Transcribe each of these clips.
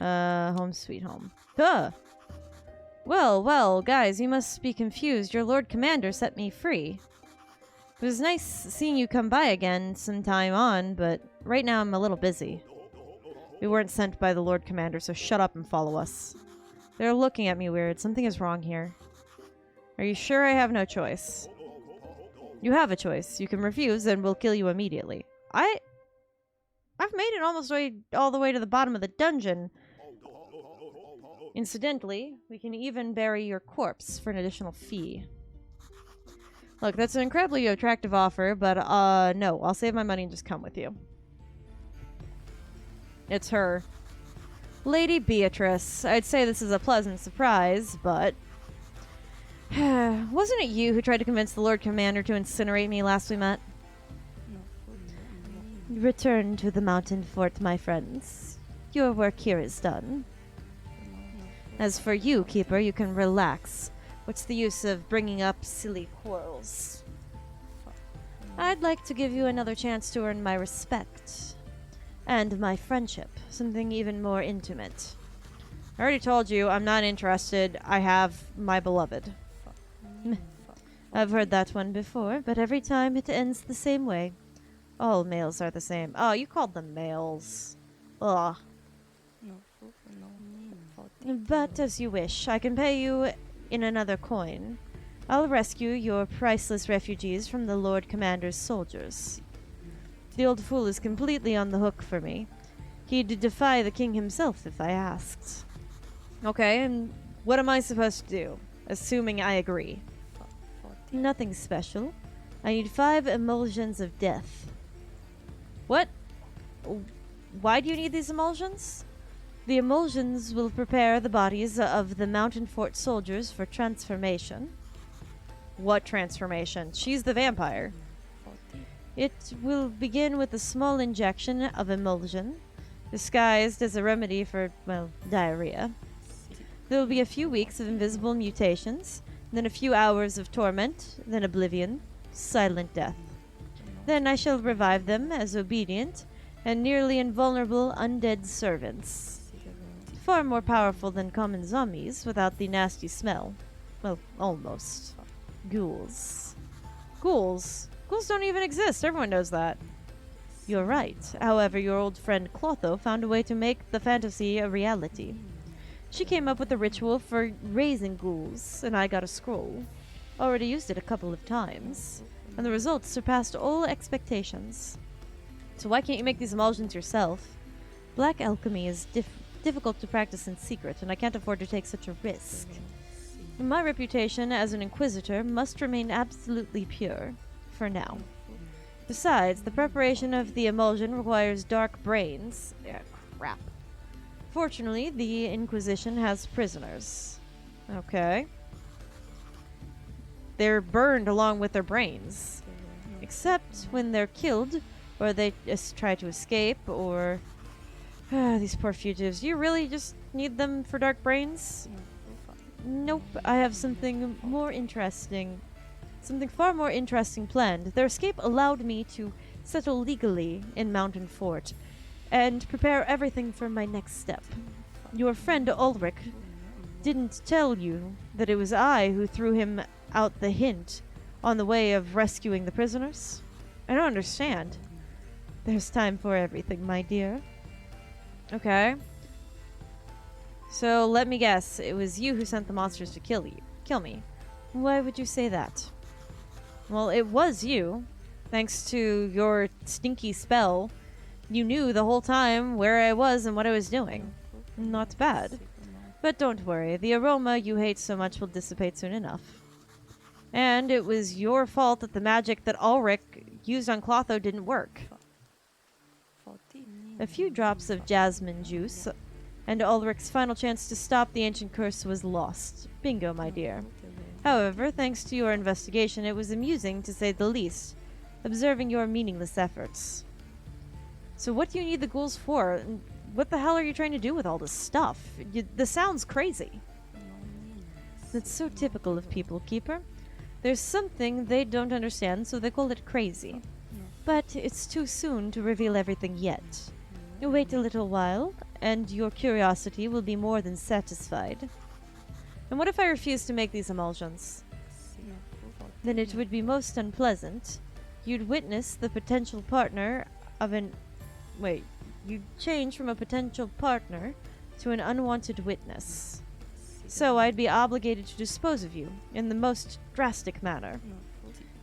Home sweet home. Duh! Well, guys, you must be confused. Your Lord Commander set me free. It was nice seeing you come by again some time on, but right now I'm a little busy. We weren't sent by the Lord Commander, so shut up and follow us. They're looking at me weird. Something is wrong here. Are you sure I have no choice? You have a choice. You can refuse, and we'll kill you immediately. I've made it almost all the way to the bottom of the dungeon. Incidentally, we can even bury your corpse for an additional fee. Look, that's an incredibly attractive offer, but no, I'll save my money and just come with you. It's her. Lady Beatrice. I'd say this is a pleasant surprise, but... Wasn't it you who tried to convince the Lord Commander to incinerate me last we met? Return to the mountain fort, my friends. Your work here is done. As for you, Keeper, you can relax. What's the use of bringing up silly quarrels? I'd like to give you another chance to earn my respect. And my friendship. Something even more intimate. I already told you, I'm not interested. I have my beloved. I've heard that one before, but every time it ends the same way. All males are the same. Oh, you called them males. Ugh. But as you wish, I can pay you in another coin. I'll rescue your priceless refugees from the Lord Commander's soldiers. The old fool is completely on the hook for me. He'd defy the king himself if I asked. Okay, and what am I supposed to do? Assuming I agree. Nothing special. I need 5 emulsions of death. What? Why do you need these emulsions? The emulsions will prepare the bodies of the mountain fort soldiers for transformation. What transformation? She's the vampire. It will begin with a small injection of emulsion, disguised as a remedy for, well, diarrhea. There will be a few weeks of invisible mutations, then a few hours of torment, then oblivion, silent death. Then I shall revive them as obedient and nearly invulnerable undead servants. Far more powerful than common zombies without the nasty smell. Well, almost. Ghouls. Ghouls? Ghouls don't even exist, everyone knows that. You're right. However, your old friend Clotho found a way to make the fantasy a reality. She came up with a ritual for raising ghouls, and I got a scroll. Already used it a couple of times, and the results surpassed all expectations. So why can't you make these emulsions yourself? Black alchemy is difficult to practice in secret, and I can't afford to take such a risk. My reputation as an inquisitor must remain absolutely pure, for now. Besides, the preparation of the emulsion requires dark brains. Crap. Fortunately, the Inquisition has prisoners. Okay. They're burned along with their brains. Except when they're killed, or they just try to escape, or... these poor fugitives. You really just need them for dark brains? Nope, I have something more interesting. Something far more interesting planned. Their escape allowed me to settle legally in Mountain Fort, and prepare everything for my next step. Your friend Ulrich didn't tell you that it was I who threw him out the hint on the way of rescuing the prisoners? I don't understand. There's time for everything, my dear. Okay. So let me guess, it was you who sent the monsters to kill me. Why would you say that? Well, it was you. Thanks to your stinky spell, you knew the whole time where I was and what I was doing. Not bad. But don't worry, the aroma you hate so much will dissipate soon enough. And it was your fault that the magic that Ulrich used on Clotho didn't work. A few drops of jasmine juice, and Ulrich's final chance to stop the ancient curse was lost. Bingo, my dear. However, thanks to your investigation, it was amusing, to say the least, observing your meaningless efforts. So what do you need the ghouls for? What the hell are you trying to do with all this stuff? This sounds crazy. That's so typical of people, Keeper. There's something they don't understand, so they call it crazy. But it's too soon to reveal everything yet. You wait a little while, and your curiosity will be more than satisfied. And what if I refuse to make these emulsions? Then it would be most unpleasant. You'd witness the potential partner of an... Wait. You'd change from a potential partner to an unwanted witness. So I'd be obligated to dispose of you in the most drastic manner.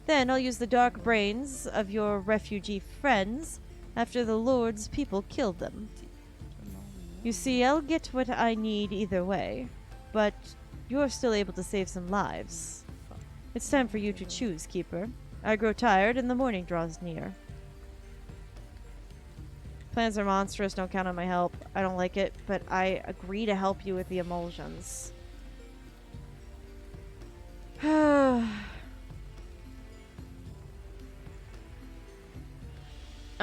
Then I'll use the dark brains of your refugee friends after the Lord's people killed them. You see, I'll get what I need either way, but you're still able to save some lives. It's time for you to choose, Keeper. I grow tired and the morning draws near. Plans are monstrous, don't count on my help. I don't like it, but I agree to help you with the emulsions. I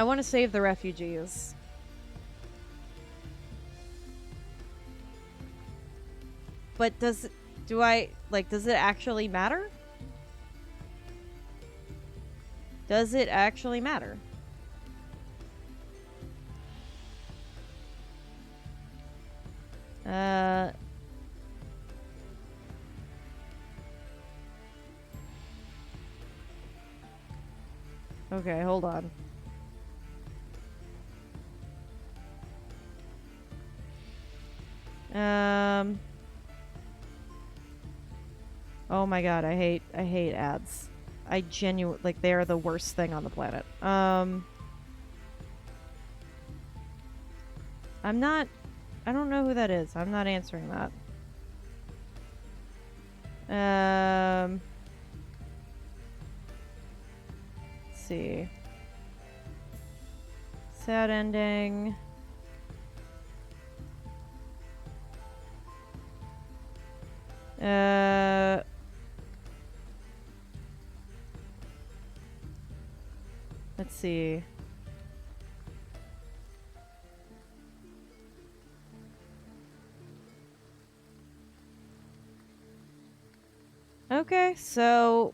want to save the refugees. But does it actually matter? Does it actually matter? Okay, hold on. Oh my god, I hate ads. I genuinely, like, they are the worst thing on the planet. I don't know who that is. I'm not answering that. Let's see. Sad ending. Let's see. Okay, so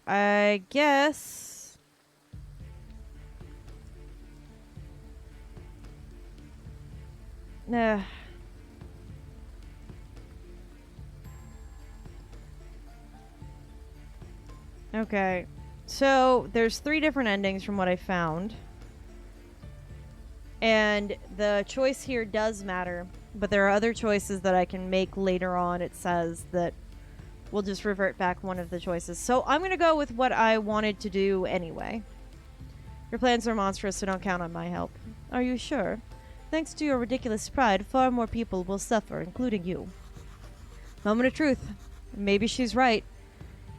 I guess okay. So there's 3 different endings from what I found. And the choice here does matter, but there are other choices that I can make later on. It says that we'll just revert back one of the choices. So I'm going to go with what I wanted to do anyway. Your plans are monstrous, so don't count on my help. Are you sure? Thanks to your ridiculous pride, far more people will suffer, including you. Moment of truth. Maybe she's right.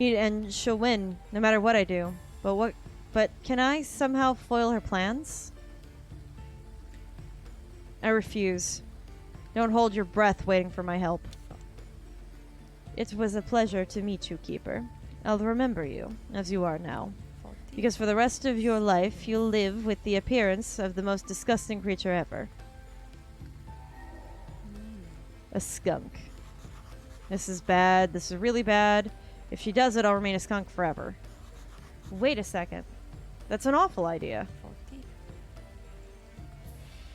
And she'll win, no matter what I do. But can I somehow foil her plans? I refuse. Don't hold your breath waiting for my help. It was a pleasure to meet you, Keeper. I'll remember you, as you are now. Because for the rest of your life, you'll live with the appearance of the most disgusting creature ever. A skunk. This is bad. This is really bad. If she does it, I'll remain a skunk forever. Wait a second. That's an awful idea.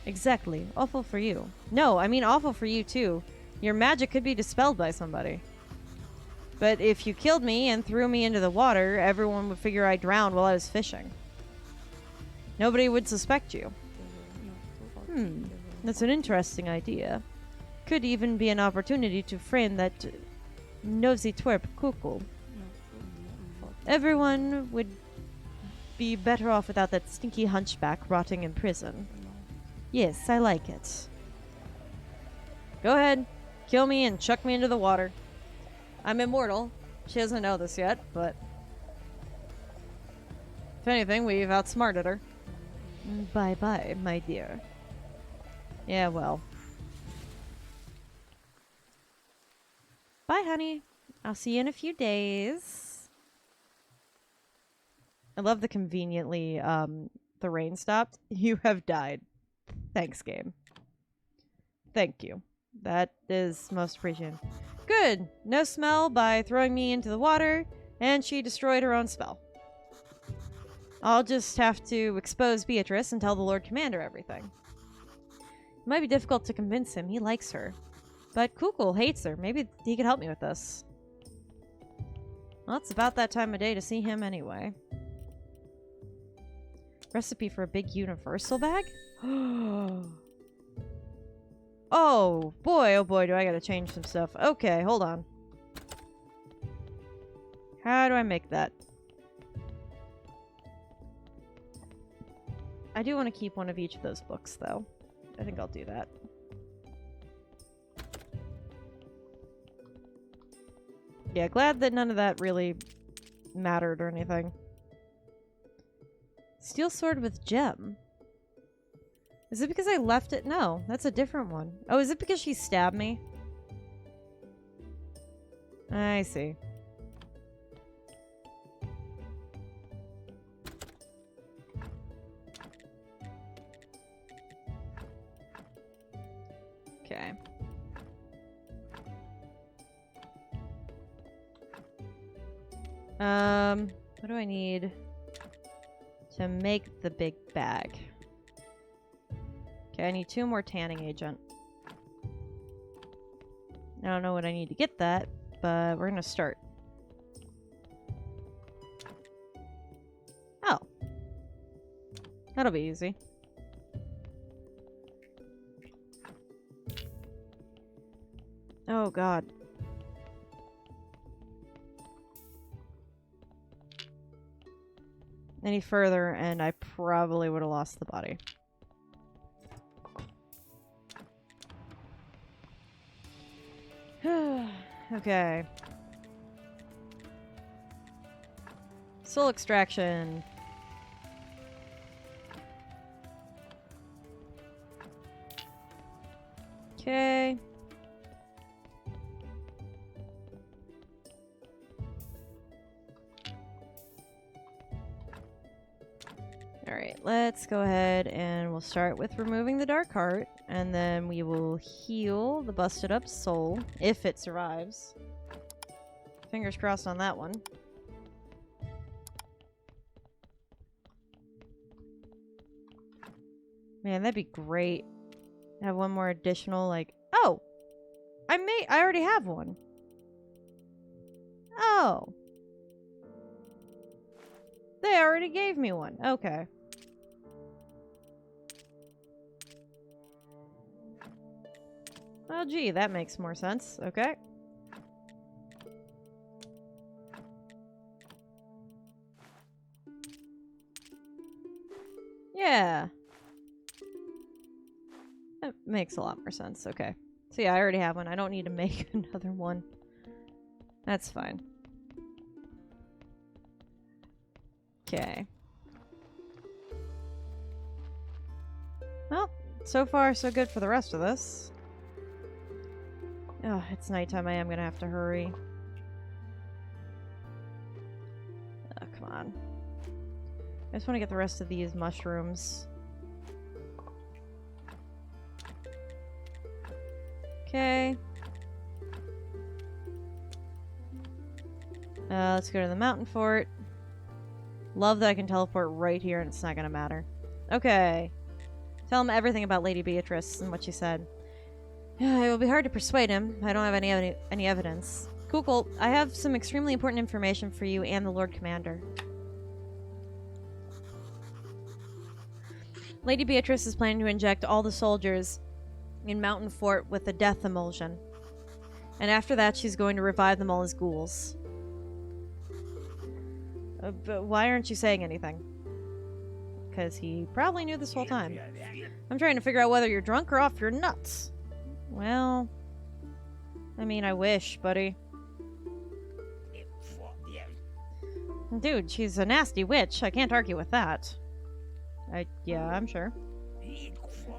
Exactly. Awful for you. No, I mean awful for you too. Your magic could be dispelled by somebody. But if you killed me and threw me into the water, everyone would figure I drowned while I was fishing. Nobody would suspect you. That's an interesting idea. Could even be an opportunity to frame that nosy twerp cuckoo. Everyone would be better off without that stinky hunchback rotting in prison. Yes, I like it. Go ahead. Kill me and chuck me into the water. I'm immortal. She doesn't know this yet, but... if anything, we've outsmarted her. Bye-bye, my dear. Yeah, well. Bye, honey. I'll see you in a few days. I love the conveniently, the rain stopped. You have died. Thanks, game. Thank you. That is most appreciated. Good. No smell by throwing me into the water, and she destroyed her own spell. I'll just have to expose Beatrice and tell the Lord Commander everything. It might be difficult to convince him. He likes her. But Kukul hates her. Maybe he could help me with this. Well, it's about that time of day to see him anyway. Recipe for a big universal bag? Oh boy, do I gotta change some stuff. Okay, hold on. How do I make that? I do want to keep one of each of those books, though. I think I'll do that. Yeah, glad that none of that really mattered or anything. Steel sword with gem. Is it because I left it? No, that's a different one. Oh, is it because she stabbed me? I see. Okay. What do I need to make the big bag? Okay, I need 2 more tanning agent. I don't know what I need to get that, but we're gonna start. Oh. That'll be easy. Oh, God. Any further, and I probably would have lost the body. Okay. Soul extraction. Okay. Alright, let's go ahead and we'll start with removing the dark heart, and then we will heal the busted up soul, if it survives. Fingers crossed on that one. Man, that'd be great. Have one more additional, like... Oh! I already have one. Oh. They already gave me one. Okay. Oh, gee, that makes more sense. Okay. Yeah. That makes a lot more sense. Okay. So yeah, I already have one. I don't need to make another one. That's fine. Okay. Well, so far so good for the rest of this. Oh, it's nighttime. I am gonna have to hurry. Oh, come on. I just want to get the rest of these mushrooms. Okay. Let's go to the mountain fort. Love that I can teleport right here and it's not gonna matter. Okay. Tell him everything about Lady Beatrice and what she said. It will be hard to persuade him. I don't have any evidence. Kukul, I have some extremely important information for you and the Lord Commander. Lady Beatrice is planning to inject all the soldiers in Mountain Fort with the death emulsion. And after that, she's going to revive them all as ghouls. But why aren't you saying anything? Because he probably knew this whole time. I'm trying to figure out whether you're drunk or off your nuts. Well, I mean, I wish, buddy. Dude, she's a nasty witch. I can't argue with that. Yeah, I'm sure.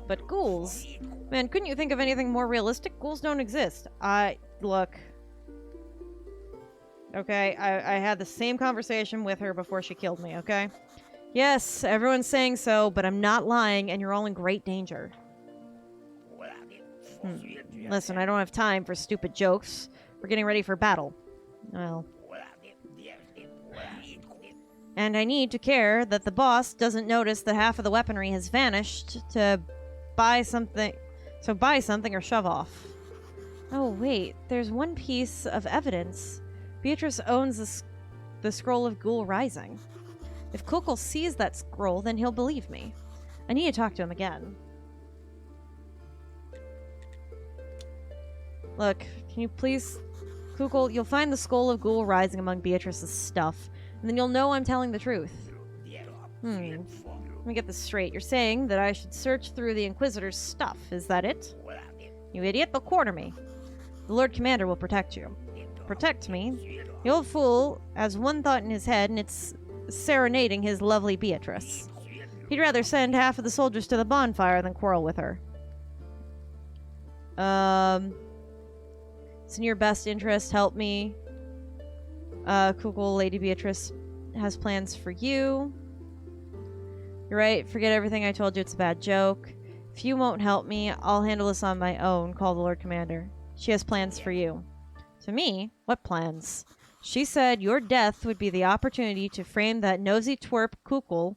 But ghouls? Man, couldn't you think of anything more realistic? Ghouls don't exist. Look. Okay, I had the same conversation with her before she killed me, okay? Yes, everyone's saying so, but I'm not lying, and you're all in great danger. Listen, I don't have time for stupid jokes. We're getting ready for battle. Well... And I need to care that the boss doesn't notice that half of the weaponry has vanished to buy something... So buy something or shove off. Oh, wait. There's one piece of evidence. Beatrice owns the scroll of Ghoul Rising. If Kukul sees that scroll, then he'll believe me. I need to talk to him again. Look, can you please... Kukul, you'll find the scroll of Ghoul Rising among Beatrice's stuff, and then you'll know I'm telling the truth. Let me get this straight. You're saying that I should search through the Inquisitor's stuff. Is that it? You idiot, they'll quarter me. The Lord Commander will protect you. Protect me? The old fool has one thought in his head, and it's serenading his lovely Beatrice. He'd rather send half of the soldiers to the bonfire than quarrel with her. It's in your best interest. Help me. Kukul, Lady Beatrice has plans for you. You're right. Forget everything I told you. It's a bad joke. If you won't help me, I'll handle this on my own. Call the Lord Commander. She has plans for you. To me? What plans? She said your death would be the opportunity to frame that nosy twerp Kukul.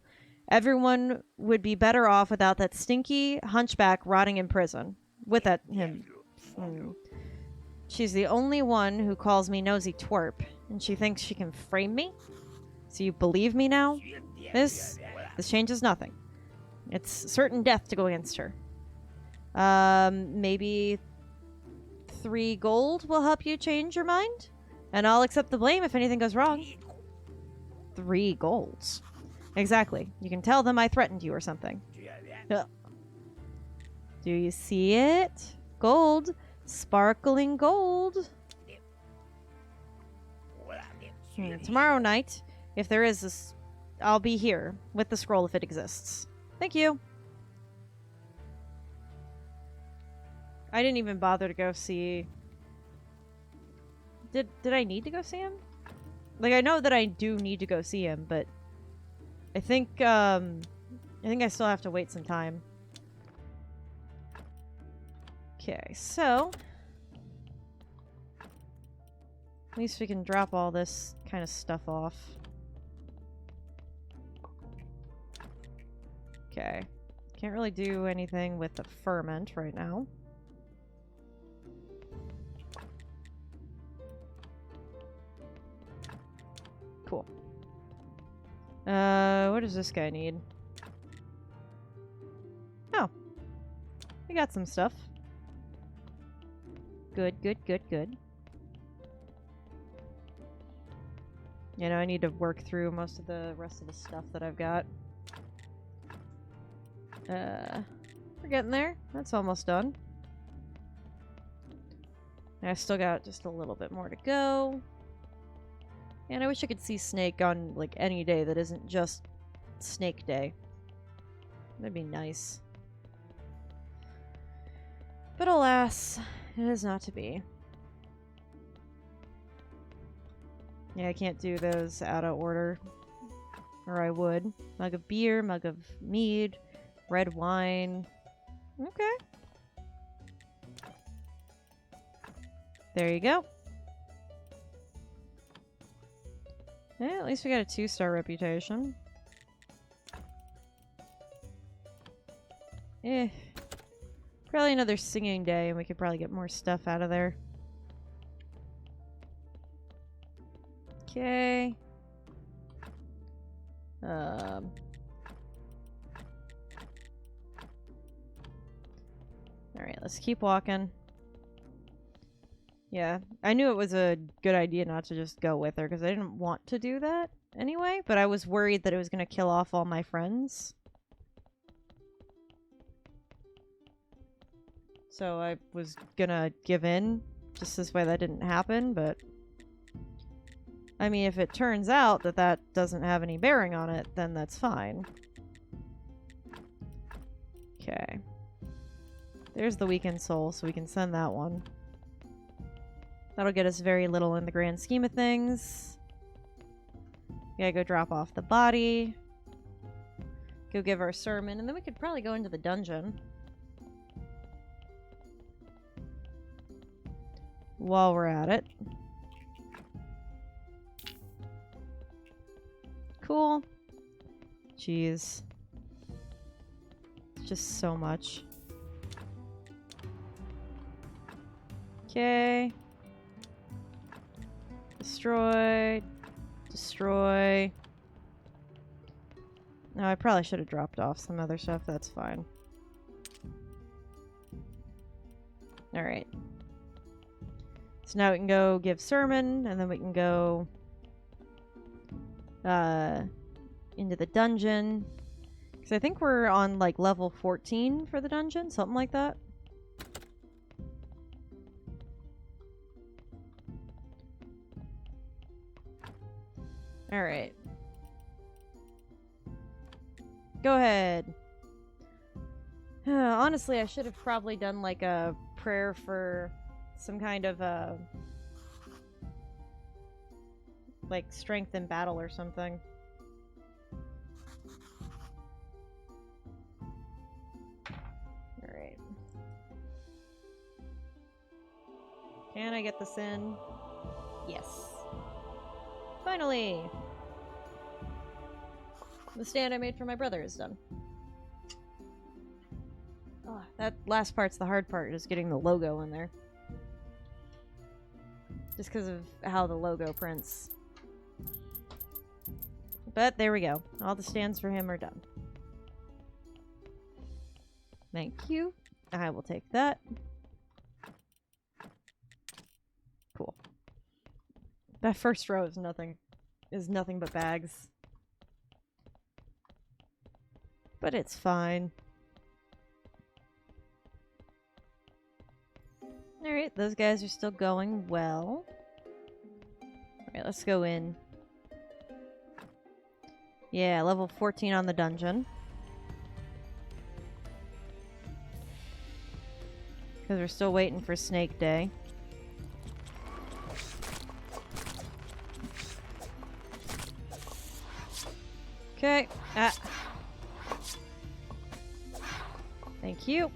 Everyone would be better off without that stinky hunchback rotting in prison. With that him. She's the only one who calls me nosy twerp, and she thinks she can frame me? So you believe me now? This changes nothing. It's certain death to go against her. Maybe 3 gold will help you change your mind? And I'll accept the blame if anything goes wrong. 3 golds. Exactly. You can tell them I threatened you or something. Do you see it? Gold. Sparkling gold. Tomorrow night, if there is this, I'll be here with the scroll if it exists. Thank you. I didn't even bother to go see... Did I need to go see him? Like, I know that I do need to go see him, but I think I still have to wait some time. Okay, so at least we can drop all this kind of stuff off. Okay. Can't really do anything with the ferment right now. Cool. What does this guy need? Oh. We got some stuff. Good, good, good, good. You know, I need to work through most of the rest of the stuff that I've got. We're getting there. That's almost done. I still got just a little bit more to go. And I wish I could see Snake on, like, any day that isn't just Snake Day. That'd be nice. But alas, it is not to be. Yeah, I can't do those out of order. Or I would. Mug of beer, mug of mead, red wine. Okay. There you go. Yeah, at least we got a 2-star reputation. Probably another singing day, and we could probably get more stuff out of there. Okay. Alright, let's keep walking. Yeah, I knew it was a good idea not to just go with her, because I didn't want to do that anyway, but I was worried that it was going to kill off all my friends. So I was gonna give in, just this way that didn't happen, but... I mean, if it turns out that that doesn't have any bearing on it, then that's fine. Okay. There's the weakened soul, so we can send that one. That'll get us very little in the grand scheme of things. Gotta go drop off the body. Go give our sermon, and then we could probably go into the dungeon. While we're at it. Cool. Jeez. Just so much. Okay. Destroy. Destroy. No, I probably should have dropped off some other stuff. That's fine. Alright. So now we can go give sermon, and then we can go into the dungeon. Because I think we're on like level 14 for the dungeon, something like that. Alright. Go ahead. Honestly, I should have probably done like a prayer for some kind of like strength in battle or something. Alright. Can I get this in? Yes. Finally! The stand I made for my brother is done. Oh, that last part's the hard part, is getting the logo in there. Just because of how the logo prints. But there we go. All the stands for him are done. Thank you. I will take that. Cool. That first row is nothing but bags. But it's fine. Alright, those guys are still going well. Alright, let's go in. Yeah, level 14 on the dungeon. Because we're still waiting for Snake Day. Okay. Ah. Thank you.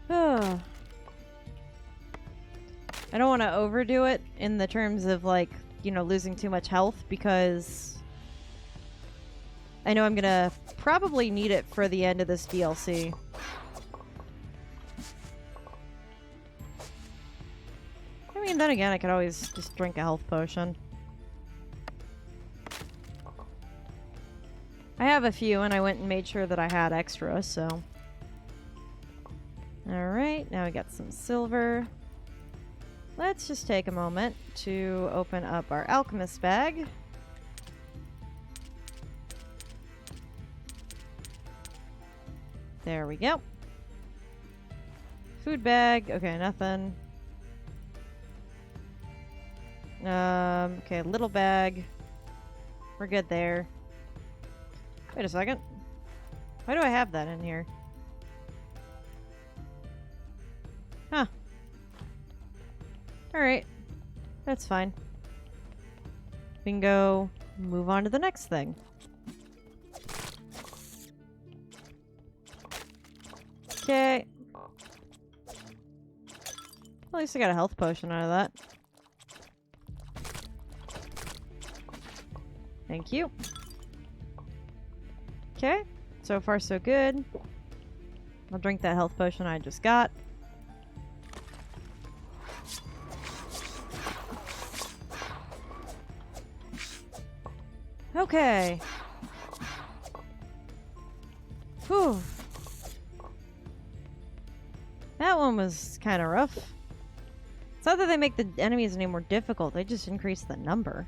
I don't want to overdo it in the terms of, like, you know, losing too much health, because I know I'm gonna probably need it for the end of this DLC. I mean, then again, I could always just drink a health potion. I have a few, and I went and made sure that I had extra, so... Alright, now we got some silver. Let's just take a moment to open up our alchemist bag. There we go. Food bag. Okay, nothing. Okay, little bag. We're good there. Wait a second. Why do I have that in here? Huh. Alright. That's fine. We can go move on to the next thing. Okay. At least I got a health potion out of that. Thank you. Okay. So far, so good. I'll drink that health potion I just got. Okay. Whew. That one was kind of rough. It's not that they make the enemies any more difficult, they just increase the number.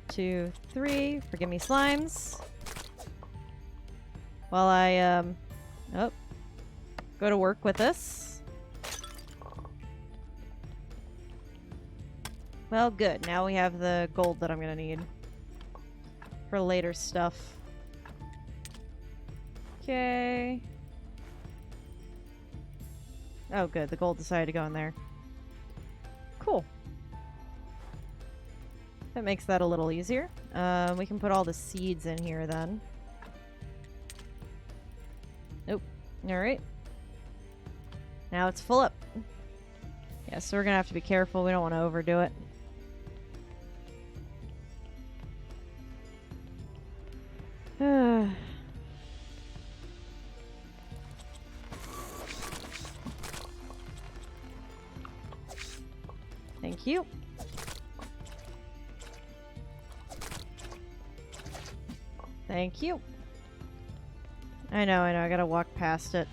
Two, three. Forgive me, slimes. While I, go to work with this. Well, good. Now we have the gold that I'm gonna need for later stuff. Okay. Oh, good. The gold decided to go in there. Cool. That makes that a little easier. We can put all the seeds in here then. Nope. Alright. Now it's full up. Yeah, so we're gonna have to be careful. We don't want to overdo it. Thank you. Thank you. I know, I gotta walk past it.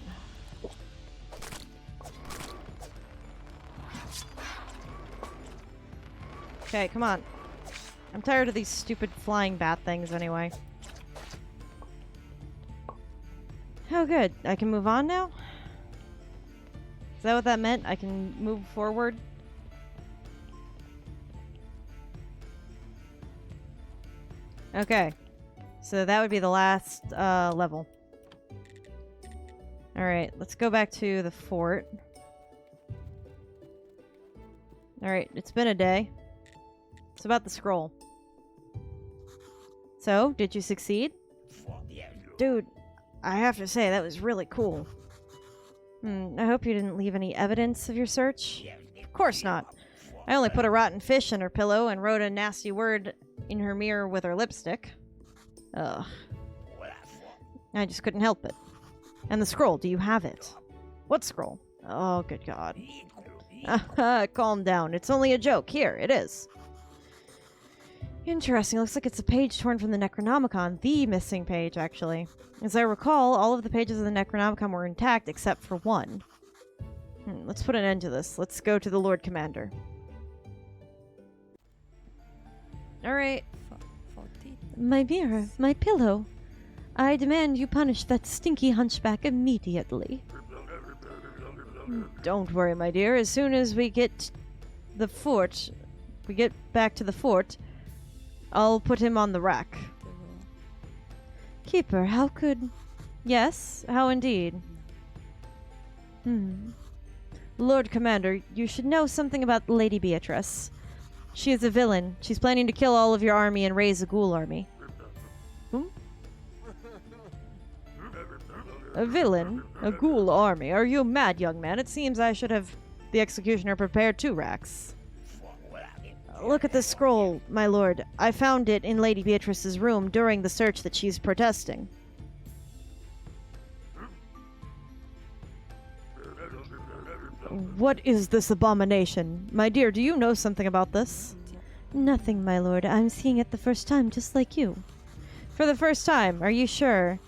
Okay, come on. I'm tired of these stupid flying bat things anyway. Oh good, I can move on now? Is that what that meant? I can move forward? Okay. So that would be the last level. Alright, let's go back to the fort. Alright, it's been a day. It's about the scroll. So, did you succeed? Dude, I have to say, that was really cool. I hope you didn't leave any evidence of your search. Of course not. I only put a rotten fish in her pillow and wrote a nasty word in her mirror with her lipstick. Ugh. I just couldn't help it. And the scroll, do you have it? What scroll? Oh, good God. Calm down. It's only a joke. Here, it is. Interesting. Looks like it's a page torn from the Necronomicon. The missing page, actually. As I recall, all of the pages of the Necronomicon were intact except for one. Let's put an end to this. Let's go to the Lord Commander. Alright. My mirror, my pillow. I demand you punish that stinky hunchback immediately. Don't worry, my dear. As soon as we get back to the fort, I'll put him on the rack. Keeper, how could... Yes, how indeed? Lord Commander, you should know something about Lady Beatrice. She is a villain. She's planning to kill all of your army and raise a ghoul army. A villain? A ghoul army? Are you mad, young man? It seems I should have the executioner prepare 2 racks. Look at this scroll, my lord. I found it in Lady Beatrice's room during the search that she's protesting. What is this abomination? My dear, do you know something about this? Nothing, my lord. I'm seeing it the first time, just like you. For the first time? Are you sure?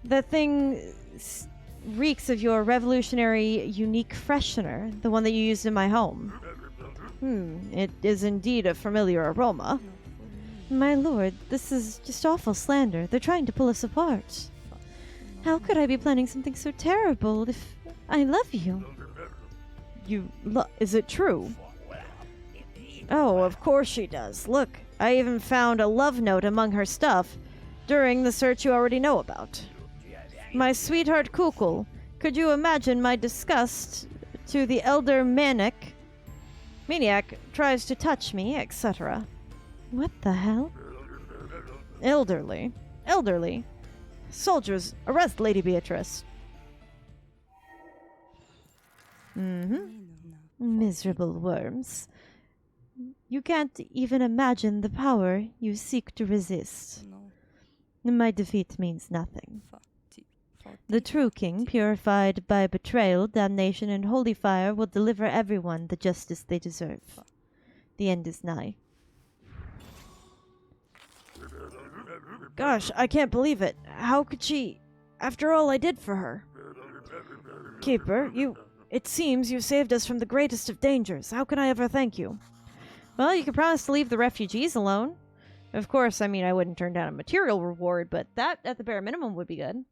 That thing reeks of your revolutionary, unique freshener, the one that you used in my home. It is indeed a familiar aroma. My lord, this is just awful slander. They're trying to pull us apart. How could I be planning something so terrible if I love you? Is it true? Oh, of course she does. Look, I even found a love note among her stuff during the search you already know about. My sweetheart Kukul, could you imagine my disgust to the elder Maniac tries to touch me, etc. What the hell? Elderly. Soldiers, arrest Lady Beatrice. Miserable worms. You can't even imagine the power you seek to resist. My defeat means nothing. The true king, purified by betrayal, damnation, and holy fire, will deliver everyone the justice they deserve. The end is nigh. Gosh, I can't believe it. How could she... After all I did for her. Keeper, it seems you saved us from the greatest of dangers. How can I ever thank you? Well, you can promise to leave the refugees alone. Of course, I wouldn't turn down a material reward, but that, at the bare minimum, would be good.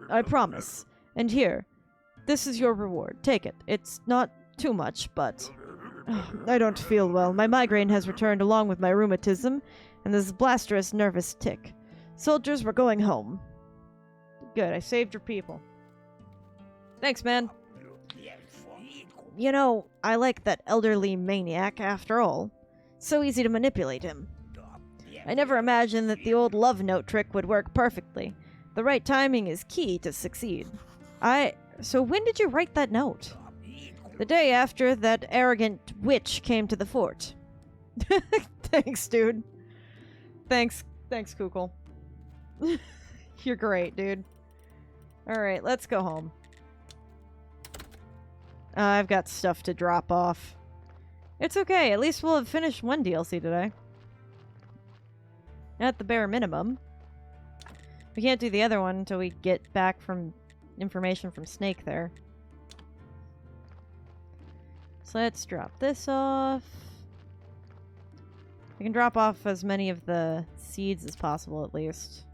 I promise. And here, this is your reward. Take it. It's not too much, but... I don't feel well. My migraine has returned along with my rheumatism, and this blasterous nervous tick. Soldiers, we're going home. Good, I saved your people. Thanks, man. You know, I like that elderly maniac, after all. So easy to manipulate him. I never imagined that the old love note trick would work perfectly. The right timing is key to succeed. So when did you write that note? The day after that arrogant witch came to the fort. Thanks, dude. Thanks, Kukul. You're great, dude. Alright, let's go home. I've got stuff to drop off. It's okay, at least we'll have finished one DLC today. At the bare minimum. We can't do the other one until we get back from information from Snake there. So let's drop this off. I can drop off as many of the seeds as possible, at least.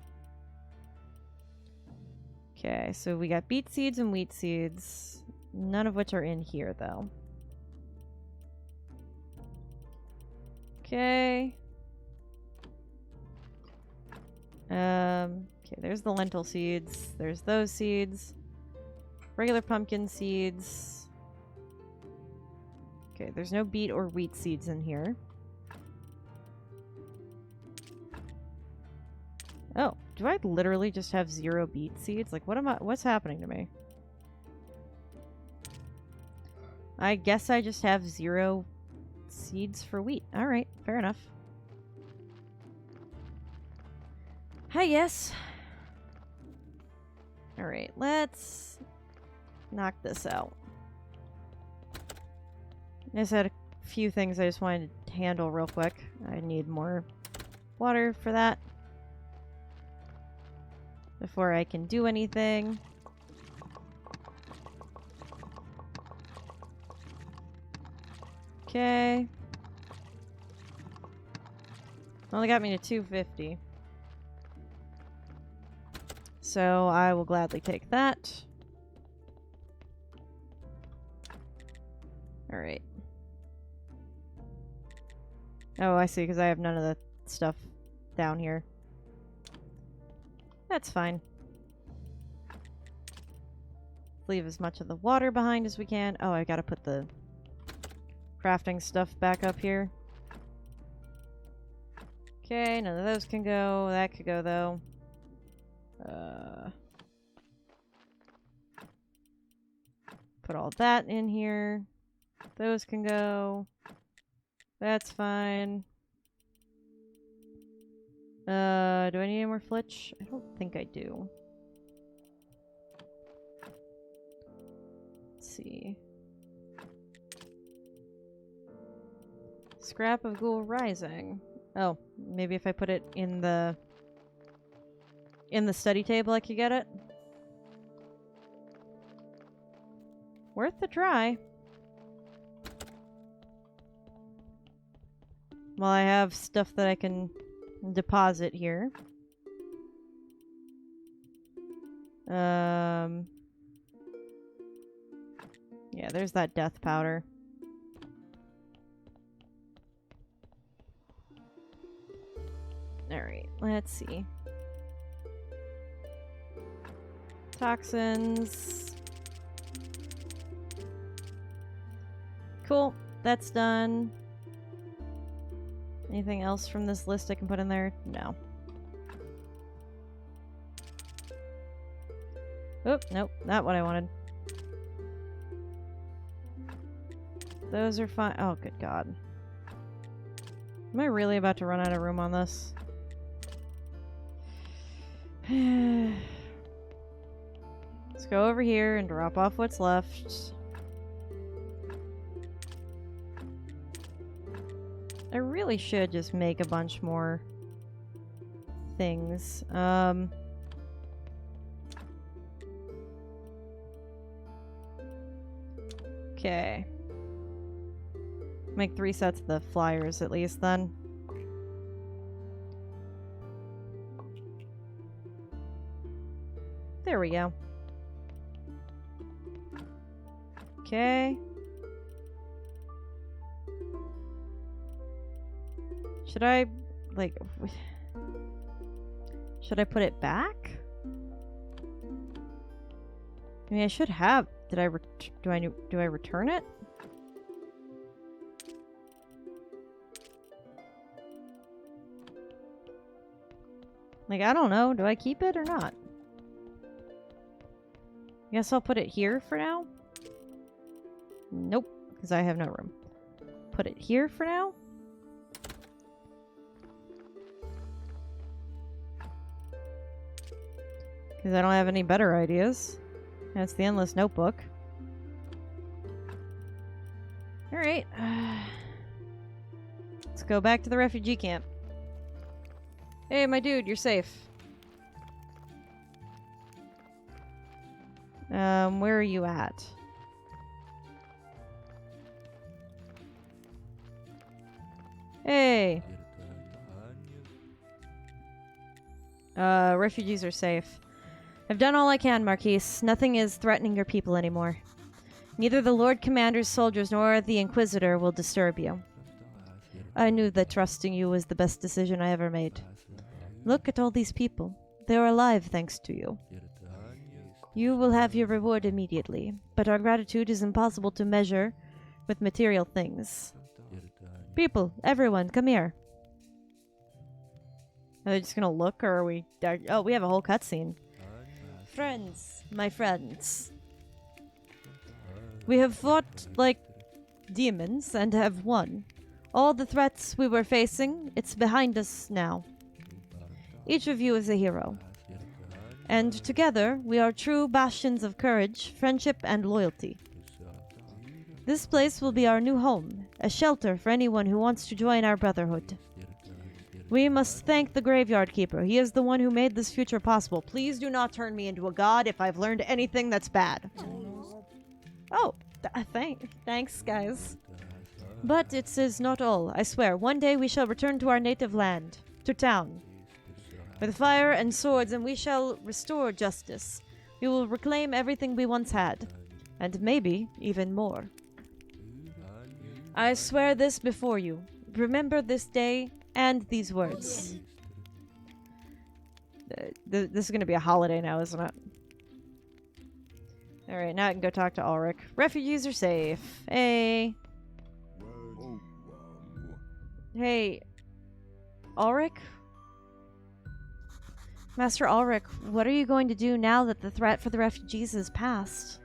Okay, so we got beet seeds and wheat seeds. None of which are in here, though. Okay. Okay, there's the lentil seeds. There's those seeds. Regular pumpkin seeds. Okay, there's no beet or wheat seeds in here. Oh, do I literally just have 0 beet seeds? Like, what's happening to me? I guess I just have 0 seeds for wheat. Alright, fair enough. Hi, yes. Alright, let's knock this out. I just had a few things I just wanted to handle real quick. I need more water for that before I can do anything. Okay. Only got me to 250. So I will gladly take that. Alright. Oh, I see, because I have none of the stuff down here. That's fine. Leave as much of the water behind as we can. Oh, I gotta put the crafting stuff back up here. Okay, none of those can go. That could go, though. Put all that in here. Those can go. That's fine. Do I need any more flitch? I don't think I do. Let's see. Scrap of Ghoul Rising. Oh, maybe if I put it in the study table I could get it? Worth a try. Well, I have stuff that I can deposit here. Yeah, there's that death powder. Alright, let's see. Toxins. Cool, that's done. Anything else from this list I can put in there? No. Oh, nope, not what I wanted. Those are fine. Oh, good God. Am I really about to run out of room on this? Let's go over here and drop off what's left. I really should just make a bunch more things. Okay. Make 3 sets of the flyers at least then. There we go. Okay. Should I, like, should I put it back? I mean, I should have. Did I, do I return it? Like, I don't know. Do I keep it or not? I guess I'll put it here for now. Nope, because I have no room. Put it here for now. Because I don't have any better ideas. That's the Endless Notebook. Alright. Let's go back to the refugee camp. Hey, my dude, you're safe. Where are you at? Hey! Refugees are safe. I've done all I can, Marquise. Nothing is threatening your people anymore. Neither the Lord Commander's soldiers nor the Inquisitor will disturb you. I knew that trusting you was the best decision I ever made. Look at all these people. They are alive thanks to you. You will have your reward immediately, but our gratitude is impossible to measure with material things. People, everyone, come here. Are they just gonna look, or are we... Oh, we have a whole cutscene. Friends, my friends. We have fought like demons and have won. All the threats we were facing, it's behind us now. Each of you is a hero. And together, we are true bastions of courage, friendship, and loyalty. This place will be our new home, a shelter for anyone who wants to join our brotherhood. We must thank the Graveyard Keeper. He is the one who made this future possible. Please do not turn me into a god if I've learned anything that's bad. Oh, thanks, guys. But it is not all, I swear. One day we shall return to our native land, to town. With fire and swords, and we shall restore justice. We will reclaim everything we once had, and maybe even more. I swear this before you. Remember this day and these words. This is going to be a holiday now, isn't it? Alright, now I can go talk to Ulrich. Refugees are safe. Hey. Hey. Ulrich? Master Ulrich, what are you going to do now that the threat for the refugees is past?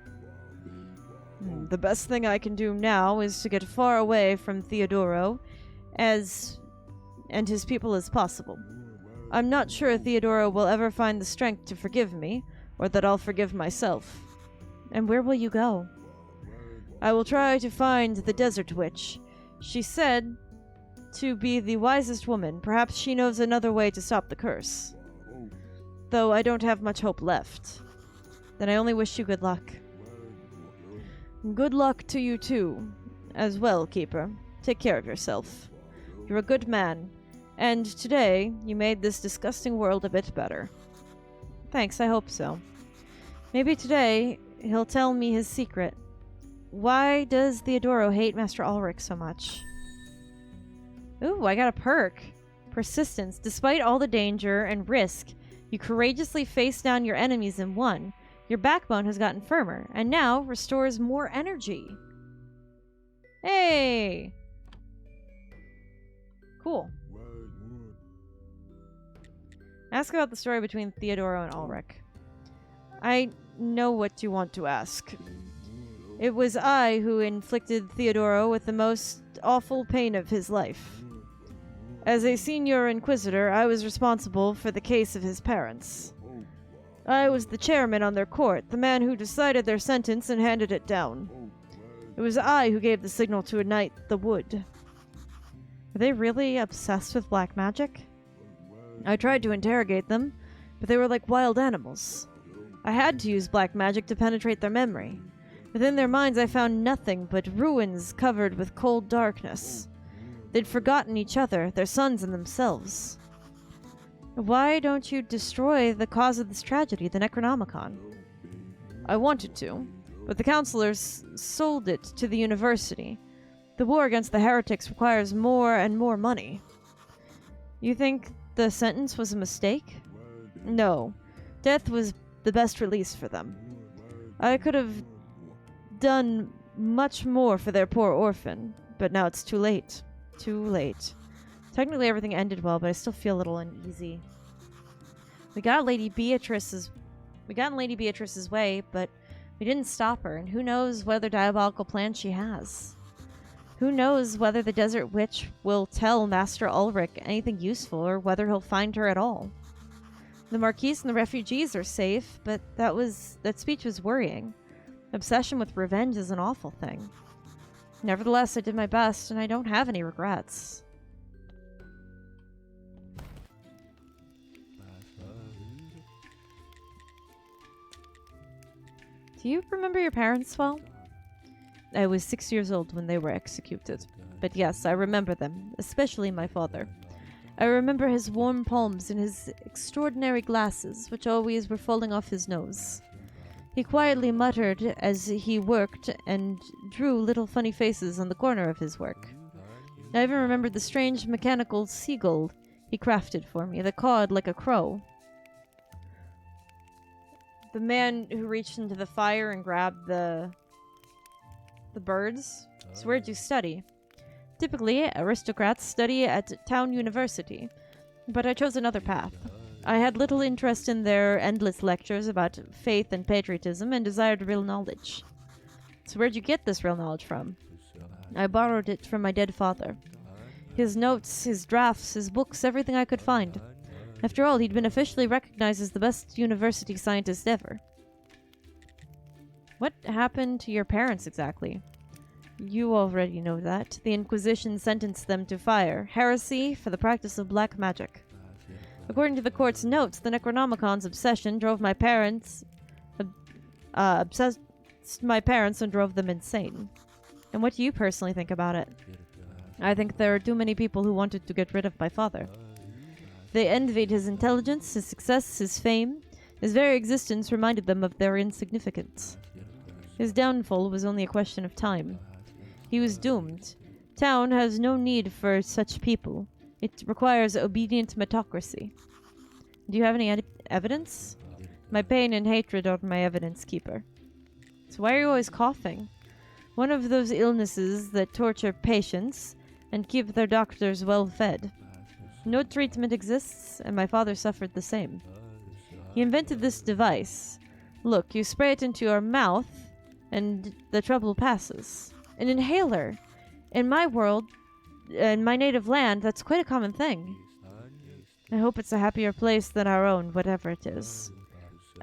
The best thing I can do now is to get far away from Theodoro and his people as possible. I'm not sure Theodoro will ever find the strength to forgive me, or that I'll forgive myself. And where will you go? I will try to find the Desert Witch. She said to be the wisest woman. Perhaps she knows another way to stop the curse. Though I don't have much hope left. Then I only wish you good luck. Good luck to you too, as well, Keeper. Take care of yourself. You're a good man, and today you made this disgusting world a bit better. Thanks, I hope so. Maybe today he'll tell me his secret. Why does Theodoro hate Master Ulrich so much? Ooh, I got a perk. Persistence. Despite all the danger and risk, you courageously faced down your enemies and won. Your backbone has gotten firmer, and now restores more energy. Hey! Cool. Ask about the story between Theodoro and Ulrich. I know what you want to ask. It was I who inflicted Theodoro with the most awful pain of his life. As a senior inquisitor, I was responsible for the case of his parents. I was the chairman on their court, the man who decided their sentence and handed it down. It was I who gave the signal to ignite the wood. Are they really obsessed with black magic? I tried to interrogate them, but they were like wild animals. I had to use black magic to penetrate their memory. Within their minds I found nothing but ruins covered with cold darkness. They'd forgotten each other, their sons and themselves. Why don't you destroy the cause of this tragedy, the Necronomicon? I wanted to, but the counselors sold it to the university. The war against the heretics requires more and more money. You think the sentence was a mistake? No. Death was the best release for them. I could have done much more for their poor orphan, but now it's too late. Too late. Technically everything ended well, but I still feel a little uneasy. We got in Lady Beatrice's way, but we didn't stop her, and who knows what other diabolical plans she has. Who knows whether the Desert Witch will tell Master Ulrich anything useful, or whether he'll find her at all. The Marquise and the refugees are safe, but that speech was worrying. Obsession with revenge is an awful thing. Nevertheless, I did my best, and I don't have any regrets. Do you remember your parents well? I was 6 years old when they were executed. But yes, I remember them, especially my father. I remember his warm palms and his extraordinary glasses, which always were falling off his nose. He quietly muttered as he worked and drew little funny faces on the corner of his work. I even remembered the strange mechanical seagull he crafted for me that cawed like a crow. The man who reached into the fire and grabbed the birds. So where'd you study? Typically, aristocrats study at town university, but I chose another path. I had little interest in their endless lectures about faith and patriotism and desired real knowledge. So where'd you get this real knowledge from? I borrowed it from my dead father. His notes, his drafts, his books, everything I could find. After all, he'd been officially recognized as the best university scientist ever. What happened to your parents exactly? You already know that. The Inquisition sentenced them to fire, heresy for the practice of black magic. According to the court's notes, the Necronomicon's obsession drove my parents obsessed my parents and drove them insane. And what do you personally think about it? I think there are too many people who wanted to get rid of my father. They envied his intelligence, his success, his fame. His very existence reminded them of their insignificance. His downfall was only a question of time. He was doomed. Town has no need for such people. It requires obedient metocracy. Do you have any evidence? My pain and hatred are my evidence keeper. So why are you always coughing? One of those illnesses that torture patients and keep their doctors well fed. No treatment exists, and my father suffered the same. He invented this device. Look, you spray it into your mouth, and the trouble passes. An inhaler. In my world, in my native land, that's quite a common thing. I hope it's a happier place than our own, whatever it is.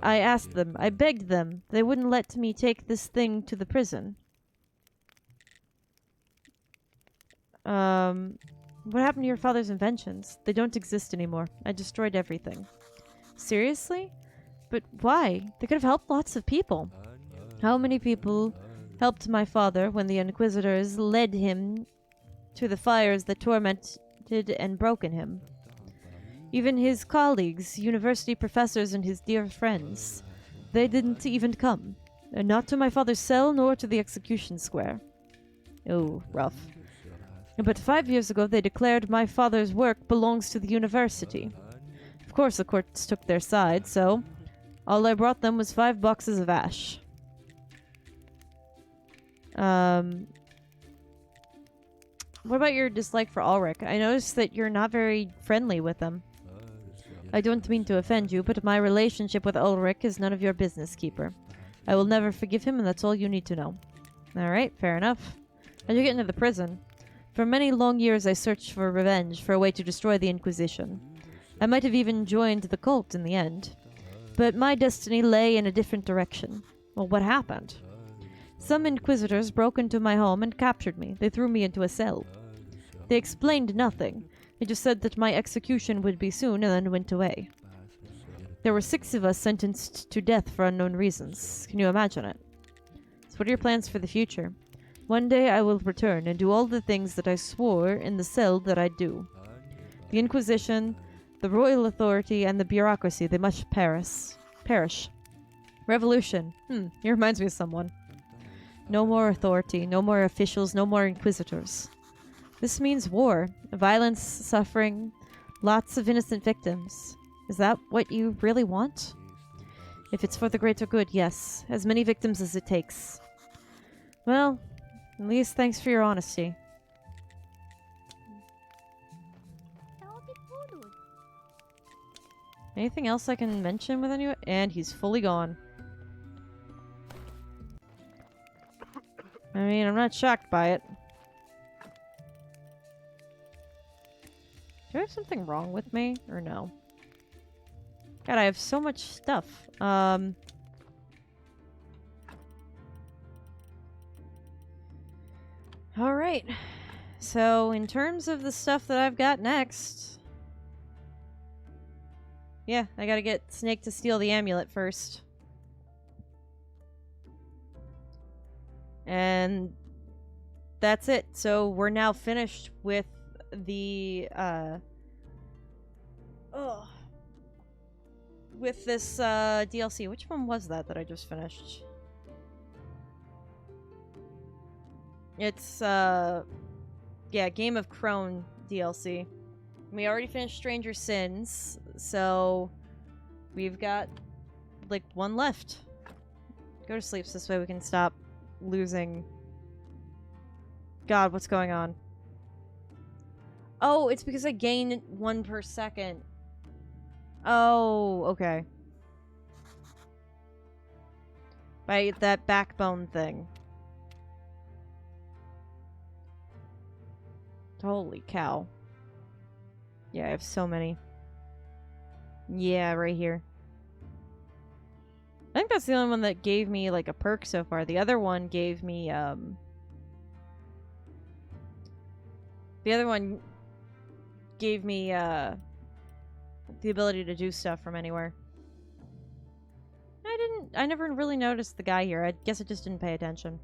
I asked them, I begged them. They wouldn't let me take this thing to the prison. What happened to your father's inventions? They don't exist anymore. I destroyed everything. Seriously? But why? They could have helped lots of people. How many people helped my father when the Inquisitors led him to the fires that tormented and broken him? Even his colleagues, university professors, and his dear friends, they didn't even come. Not to my father's cell, nor to the execution square. Oh, rough. But 5 years ago they declared my father's work belongs to the university. Of course the courts took their side, so all I brought them was 5 boxes of ash. What about your dislike for Ulrich? I noticed that you're not very friendly with him. I don't mean to offend you, but my relationship with Ulrich is none of your business, Keeper. I will never forgive him, and that's all you need to know. Alright, fair enough. How'd you get into the prison? For many long years I searched for revenge, for a way to destroy the Inquisition. I might have even joined the cult in the end. But my destiny lay in a different direction. Well, what happened? Some Inquisitors broke into my home and captured me. They threw me into a cell. They explained nothing. They just said that my execution would be soon and then went away. There were 6 of us sentenced to death for unknown reasons. Can you imagine it? So what are your plans for the future? One day I will return and do all the things that I swore in the cell that I'd do. The Inquisition, the royal authority, and the bureaucracy, they must perish. Revolution. It reminds me of someone. No more authority, no more officials, no more inquisitors. This means war, violence, suffering, lots of innocent victims. Is that what you really want? If it's for the greater good, yes. As many victims as it takes. Well, at least thanks for your honesty. Anything else I can mention with anyone? And he's fully gone. I mean, I'm not shocked by it. Do I have something wrong with me? Or no? God, I have so much stuff. Alright. So, in terms of the stuff that I've got next... Yeah, I gotta get Snake to steal the amulet first. And... that's it. So, we're now finished with the, with this, DLC. Which one was that I just finished? It's, yeah, Game of Crone DLC. We already finished Stranger Sins, so we've got, like, one left. Go to sleep so this way we can stop losing. God, what's going on? Oh, it's because I gain 1 per second. Oh, okay. By that backbone thing. Holy cow. Yeah, I have so many. Yeah, right here. I think that's the only one that gave me, like, a perk so far. The other one gave me, the other one gave me, the ability to do stuff from anywhere. I never really noticed the guy here. I guess I just didn't pay attention.